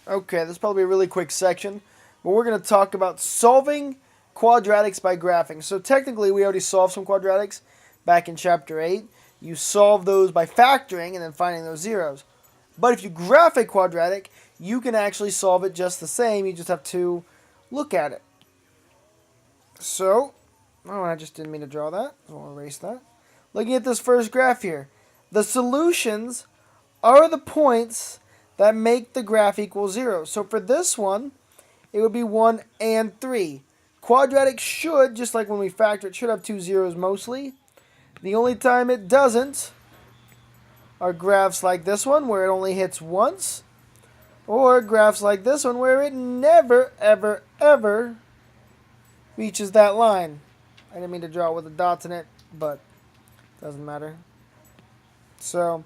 Okay, this is probably a really quick section, but we're going to talk about solving quadratics by graphing. So technically, we already solved some quadratics back in Chapter 8. You solve those by factoring and then finding those zeros. But if you graph a quadratic, you can actually solve it just the same. You just have to look at it. So, oh, I just didn't mean to draw that. So I'll erase that. Looking at this first graph here, the solutions are the points that make the graph equal 0. So for this one, it would be 1 and 3. Quadratic should, just like when we factor, it should have 2 zeros mostly. The only time it doesn't are graphs like this one, where it only hits once, or graphs like this one, where it never, ever, ever reaches that line. I didn't mean to draw it with the dots in it, but it doesn't matter. So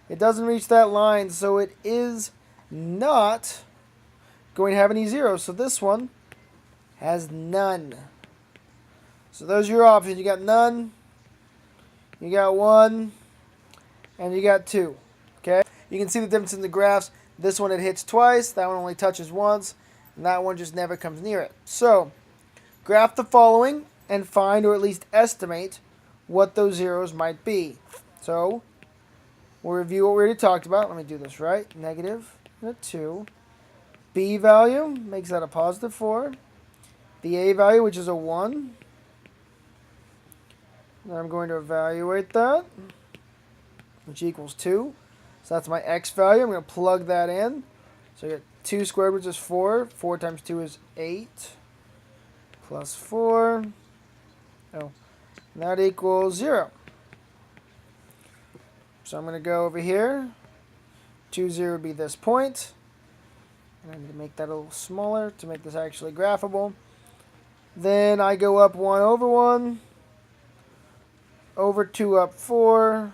it doesn't reach that line, so it is not going to have any zeros. So this one has none. So those are your options. You got none, you got 1, and you got 2. Okay? You can see the difference in the graphs. This one it hits twice, that one only touches once, and that one just never comes near it. So graph the following and find, or at least estimate, what those zeros might be. So we'll review what we already talked about. Let me do this right. Negative and a 2. B value makes that a positive 4. The A value, which is a 1. Then I'm going to evaluate that, which equals 2. So that's my X value. I'm going to plug that in. So I get 2 squared, which is 4. 4 times 2 is 8. Plus 4. Oh, and that equals 0. So I'm going to go over here. 2, 0 would be this point. And I need to make that a little smaller to make this actually graphable. Then I go up 1 over 1. Over 2 up 4.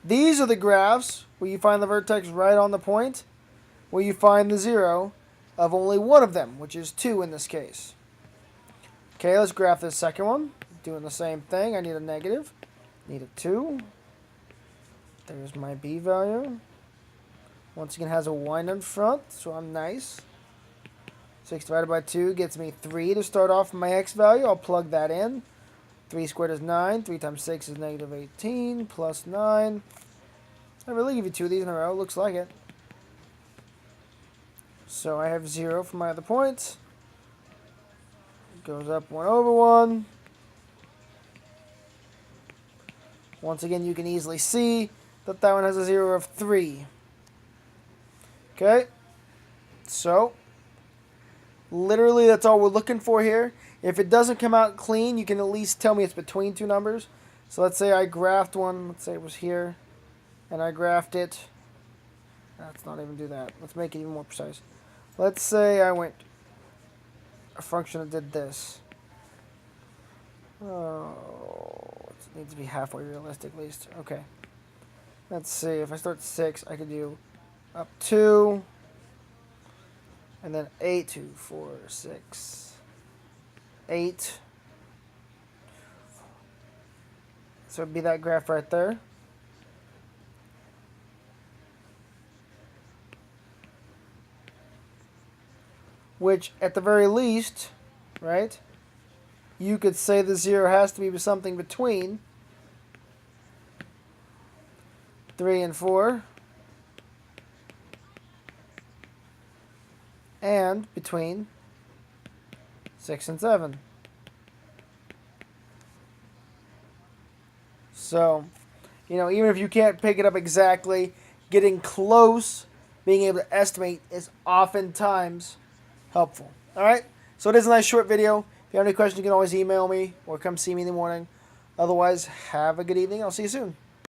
These are the graphs where you find the vertex right on the point, where you find the 0 of only one of them, which is 2 in this case. Okay, let's graph this second one. Doing the same thing. I need a negative. Need a 2. There's my B value. Once again, has a 1 in front, so I'm nice. 6 divided by 2 gets me 3 to start off my X value. I'll plug that in. 3 squared is 9. 3 times 6 is negative 18. Plus 9. I really give you 2 of these in a row. Looks like it. So I have 0 for my other points. It goes up 1 over 1. Once again, you can easily see that that one has a 0 of 3. Okay? So literally, that's all we're looking for here. If it doesn't come out clean, you can at least tell me it's between two numbers. So let's say I graphed one. Let's say it was here. And I graphed it. Let's not even do that. Let's make it even more precise. Let's say I went a function that did this. Oh, it needs to be halfway realistic at least. Okay. Let's see. If I start 6, I could do up 2. And then 8, 2, 4, 6, 8. So it'd be that graph right there. Which, at the very least, right, you could say the 0 has to be something between 3 and 4. And between 6 and 7. So, even if you can't pick it up exactly, getting close, being able to estimate is oftentimes helpful. Alright? So it is a nice short video. If you have any questions, you can always email me or come see me in the morning. Otherwise, have a good evening. I'll see you soon.